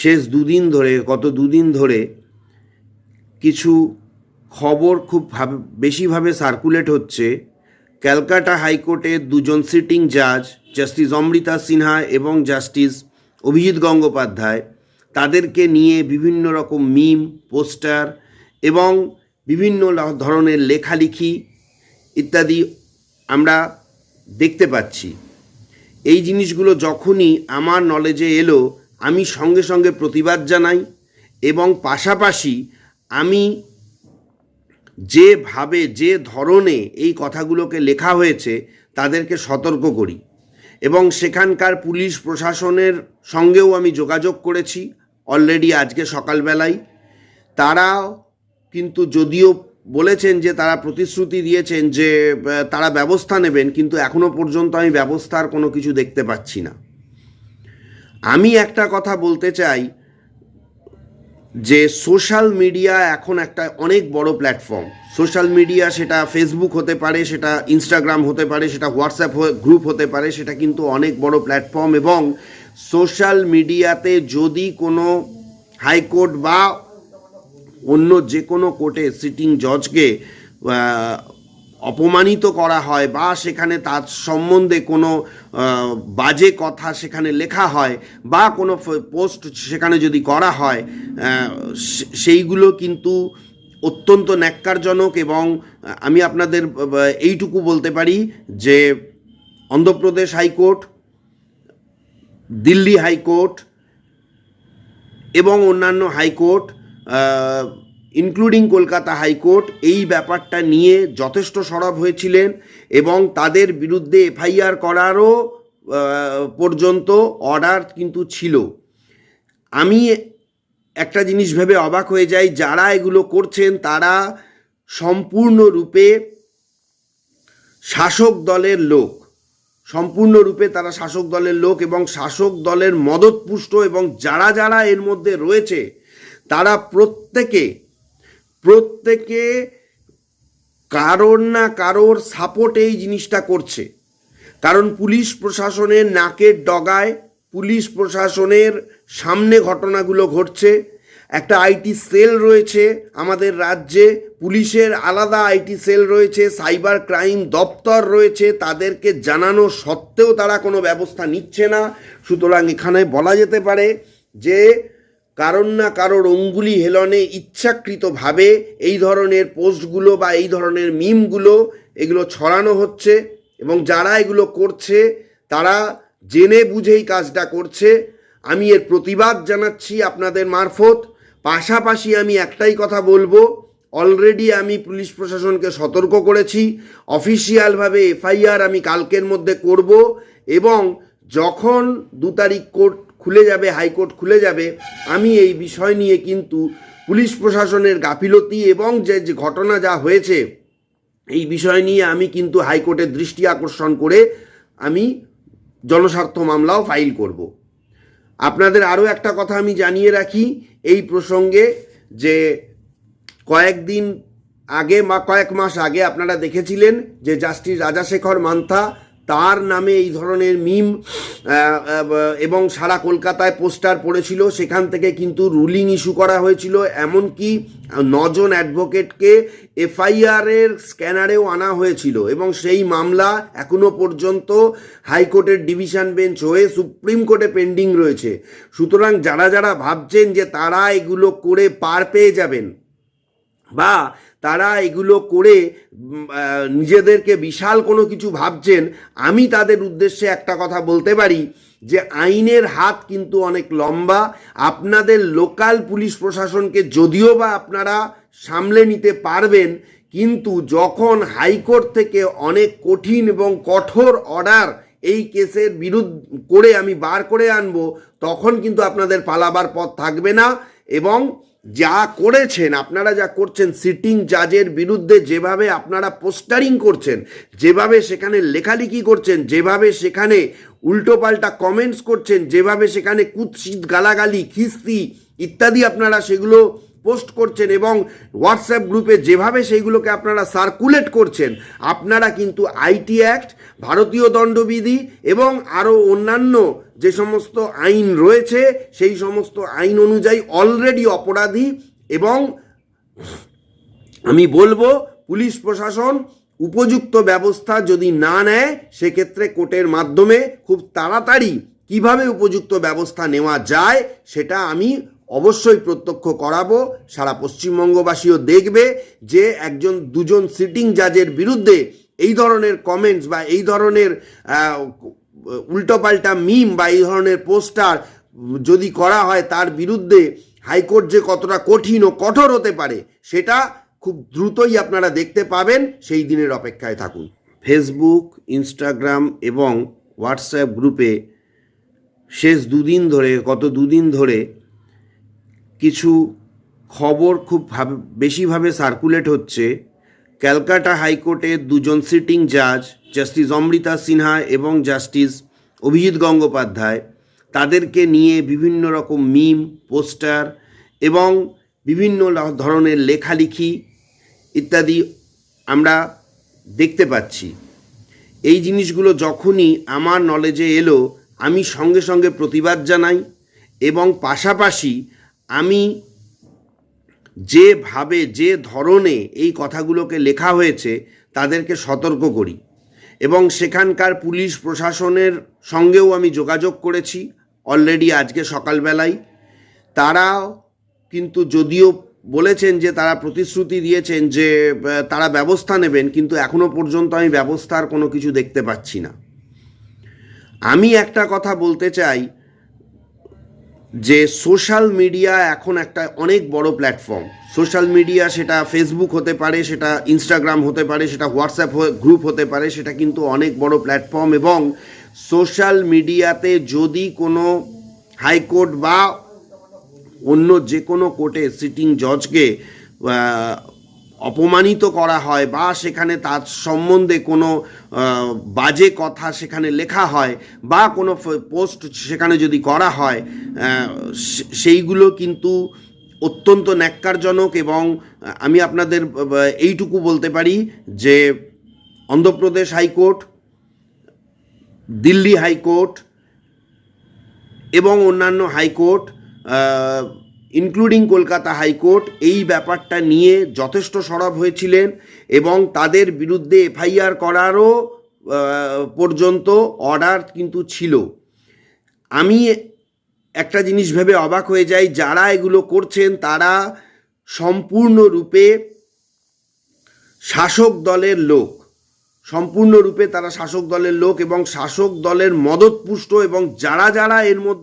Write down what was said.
শেষ গত দুদিন ধরে কিছু খবর খুব বেশিভাবে সার্কুলেট হচ্ছে। ক্যালকাটা হাইকোর্টের দুজন সিটিং জাজ, জাস্টিস অমৃতা সিনহা এবং জাস্টিস অভিজিৎ গঙ্গোপাধ্যায়, তাদেরকে নিয়ে বিভিন্ন রকম মিম, পোস্টার এবং বিভিন্ন ধরনের লেখালেখি ইত্যাদি আমরা দেখতে পাচ্ছি। এই জিনিসগুলো যখনই আমার নলেজে এলো, আমি সঙ্গে সঙ্গে প্রতিবাদ জানাই এবং পাশাপাশি আমি যে ধরনে এই কথাগুলোকে লেখা হয়েছে তাদেরকে সতর্ক করি এবং সেখানকার পুলিশ প্রশাসনের সঙ্গেও আমি যোগাযোগ করেছি অলরেডি আজকে সকালবেলায়। তারা কিন্তু যদিও বলেছেন যে তারা প্রতিশ্রুতি দিয়েছেন যে তারা ব্যবস্থা নেবেন, কিন্তু এখনো পর্যন্ত আমি ব্যবস্থার কোনো কিছু দেখতে পাচ্ছি না। আমি একটা কথা বলতে চাই যে সোশ্যাল মিডিয়া এখন একটা অনেক বড় প্ল্যাটফর্ম। সোশ্যাল মিডিয়া, সেটা ফেসবুক হতে পারে, সেটা ইনস্টাগ্রাম হতে পারে, সেটা হোয়াটসঅ্যাপ গ্রুপ হতে পারে, সেটা কিন্তু অনেক বড় প্ল্যাটফর্ম। এবং সোশ্যাল মিডিয়াতে যদি কোনো হাইকোর্ট বা অন্য যে কোনো কোর্টে সিটিং জজকে অপমানিত করা হয় বা সেখানে তার সম্বন্ধে কোনো বাজে কথা সেখানে লেখা হয় বা কোনো পোস্ট সেখানে যদি করা হয়, সেইগুলো কিন্তু অত্যন্ত ন্যাক্কারজনক। এবং আমি আপনাদের এইটুকু বলতে পারি যে অন্ধ্রপ্রদেশ হাইকোর্ট, দিল্লি হাইকোর্ট এবং অন্যান্য হাইকোর্ট ইনক্লুডিং কলকাতা হাইকোর্ট এই ব্যাপারটা নিয়ে যথেষ্ট সরব হয়েছিলেন এবং তাদের বিরুদ্ধে এফআইআর করারও পর্যন্ত অর্ডার কিন্তু ছিল। আমি একটা জিনিস ভেবে অবাক হয়ে যাই, যারা এগুলো করছেন তারা সম্পূর্ণরূপে শাসক দলের লোক, তারা শাসক দলের লোক এবং শাসক দলের মদতপুষ্ট। এবং যারা যারা এর মধ্যে রয়েছে তারা প্রত্যেকে কারোর না কারোর সাপোর্টে এই জিনিসটা করছে। কারণ পুলিশ প্রশাসনের নাকের ডগায়, পুলিশ প্রশাসনের সামনে ঘটনাগুলো ঘটছে। একটা আইটি সেল রয়েছে আমাদের রাজ্যে, পুলিশের আলাদা আইটি সেল রয়েছে, সাইবার ক্রাইম দপ্তর রয়েছে, তাদেরকে জানানো সত্ত্বেও তারা কোনো ব্যবস্থা নিচ্ছে না। সুতরাং এখানে বলা যেতে পারে যে কারণ না কারোর অঙ্গুলি হেলনে ইচ্ছাকৃতভাবে এই ধরনের পোস্টগুলো বা এই ধরনের মিমগুলো এগুলো ছড়ানো হচ্ছে এবং যারা এগুলো করছে তারা জেনে বুঝেই কাজটা করছে। আমি এর প্রতিবাদ জানাচ্ছি আপনাদের মারফত। পাশাপাশি আমি একটাই কথা বলবো, অলরেডি আমি পুলিশ প্রশাসনকে সতর্ক করেছি, অফিসিয়ালভাবে এফআইআর আমি কালকের মধ্যে করব এবং যখন 2 তারিখ কোর্ট খুলে যাবে, হাইকোর্ট খুলে যাবে, আমি এই বিষয় নিয়ে কিন্তু পুলিশ প্রশাসনের গাফিলতি এবং যে ঘটনা যা হয়েছে এই বিষয় নিয়ে আমি কিন্তু হাইকোর্টের দৃষ্টি আকর্ষণ করে আমি জনস্বার্থ মামলাও ফাইল করব। আপনাদের আরও একটা কথা আমি জানিয়ে রাখি এই প্রসঙ্গে, যে কয়েকদিন আগে বা কয়েক মাস আগে আপনারা দেখেছিলেন যে জাস্টিস রাজাশেখর মান্থা, তার নামে এই ধরনের মিম এবং সারা কলকাতায় পোস্টার পড়েছিল। সেখান থেকে কিন্তু রুলিং ইস্যু করা হয়েছিল, এমনকি 9 জন অ্যাডভোকেটকে এফআইআরের স্ক্যানারেও আনা হয়েছিল এবং সেই মামলা এখনো পর্যন্ত হাইকোর্টের ডিভিশন বেঞ্চ হয়ে সুপ্রিম কোর্টে পেন্ডিং রয়েছে। সুতরাং যারা যারা ভাবছেন যে তারা এগুলো করে পার পেয়ে যাবেন বা তারা এগুলো করে নিজেদেরকে বিশাল কোনো কিছু ভাবছেন, আমি তাদের উদ্দেশ্যে একটা কথা বলতে পারি যে আইনের হাত কিন্তু অনেক লম্বা। আপনাদের লোকাল পুলিশ প্রশাসনকে যদিও বা আপনারা সামলে নিতে পারবেন, কিন্তু যখন হাইকোর্ট থেকে অনেক কঠিন এবং কঠোর অর্ডার এই কেসের বিরুদ্ধে করে আমি বার করে আনবো, তখন কিন্তু আপনাদের পালাবার পথ থাকবে না। এবং যা করেছেন আপনারা, যা করছেন সিটিং জাজের বিরুদ্ধে, যেভাবে আপনারা পোস্টারিং করছেন, যেভাবে সেখানে লেখালেখি করছেন, যেভাবে সেখানে উল্টোপাল্টা কমেন্টস করছেন, যেভাবে সেখানে কুৎসিত গালাগালি, খিস্তি ইত্যাদি আপনারা সেগুলো পোস্ট করছেন এবং হোয়াটসঅ্যাপ গ্রুপে যেভাবে সেইগুলোকে আপনারা সার্কুলেট করছেন, আপনারা কিন্তু আইটি অ্যাক্ট, ভারতীয় দণ্ডবিধি এবং আরও অন্যান্য যে সমস্ত আইন রয়েছে সেই সমস্ত আইন অনুযায়ী অলরেডি অপরাধী, এবং আমি বলবো পুলিশ প্রশাসন উপযুক্ত ব্যবস্থা যদি না নেয় সেক্ষেত্রে কোর্টের মাধ্যমে খুব তাড়াতাড়ি কিভাবে উপযুক্ত ব্যবস্থা নেওয়া যায় সেটা আমি অবশ্যই প্রত্যক্ষ করাবো। সারা পশ্চিমবঙ্গবাসীও দেখবে যে একজন দুজন সিটিং জাজের বিরুদ্ধে এই ধরনের কমেন্টস বা এই ধরনের উল্টোপাল্টা মিম বা এই ধরনের পোস্টার যদি করা হয়, তার বিরুদ্ধে হাইকোর্ট যে কতটা কঠিন ও কঠোর হতে পারে সেটা খুব দ্রুতই আপনারা দেখতে পাবেন। সেই দিনের অপেক্ষায় থাকুন। ফেসবুক, ইনস্টাগ্রাম এবং হোয়াটসঅ্যাপ গ্রুপে শেষ গত দুদিন ধরে কিছু খবর খুব বেশিভাবে সার্কুলেট হচ্ছে। ক্যালকাটা হাইকোর্টের দুজন সিটিং জাজ, জাস্টিস অমৃতা সিনহা এবং জাস্টিস অভিজিৎ গঙ্গোপাধ্যায়, তাদেরকে নিয়ে বিভিন্ন রকম মিম, পোস্টার এবং বিভিন্ন ধরনের লেখালেখি ইত্যাদি আমরা দেখতে পাচ্ছি। এই জিনিসগুলো যখনই আমার নলেজে এলো আমি সঙ্গে সঙ্গে প্রতিবাদ জানাই, এবং পাশাপাশি আমি যেভাবে যে ধরনে এই কথাগুলোকে লেখা হয়েছে তাদেরকে সতর্ক করি, এবং সেখানকার পুলিশ প্রশাসনের সঙ্গেও আমি যোগাযোগ করেছি অলরেডি আজকে সকালবেলায়। তারাও কিন্তু যদিও বলেছেন যে তারা প্রতিশ্রুতি দিয়েছেন যে তারা ব্যবস্থা নেবেন, কিন্তু এখনো পর্যন্ত আমি ব্যবস্থার কোনো কিছু দেখতে পাচ্ছি না। আমি একটা কথা বলতে চাই যে সোশ্যাল মিডিয়া এখন একটা অনেক বড় প্ল্যাটফর্ম। সোশ্যাল মিডিয়া সেটা ফেসবুক হতে পারে, সেটা ইনস্টাগ্রাম হতে পারে, সেটা হোয়াটসঅ্যাপ গ্রুপ হতে পারে, সেটা কিন্তু অনেক বড় প্ল্যাটফর্ম। এবং সোশ্যাল মিডিয়াতে যদি কোনো হাইকোর্ট বা অন্য যে কোনো কোর্টে সিটিং জজকে অপমানিত করা হয় বা সেখানে তার সম্বন্ধে কোনো বাজে কথা সেখানে লেখা হয় বা কোনো পোস্ট সেখানে যদি করা হয়, সেইগুলো কিন্তু অত্যন্ত ন্যাক্কারজনক। এবং আমি আপনাদের এইটুকু বলতে পারি যে অন্ধ্রপ্রদেশ হাইকোর্ট, দিল্লি হাইকোর্ট এবং অন্যান্য হাইকোর্ট ইনক্লুডিং কলকাতা হাইকোর্ট এই ব্যাপারটা নিয়ে যথেষ্ট সরব হয়েছিলেন, এবং তাদের বিরুদ্ধে এফআইআর করারও পর্যন্ত অর্ডার কিন্তু ছিল। আমি একটা জিনিস ভেবে অবাক হয়ে যাই, যারা এগুলো করছেন তারা সম্পূর্ণরূপে শাসক দলের লোক, সম্পূর্ণরূপে তারা শাসক দলের লোক এবং শাসক দলের মদতপুষ্ট, এবং যারা যারা এর মধ্যে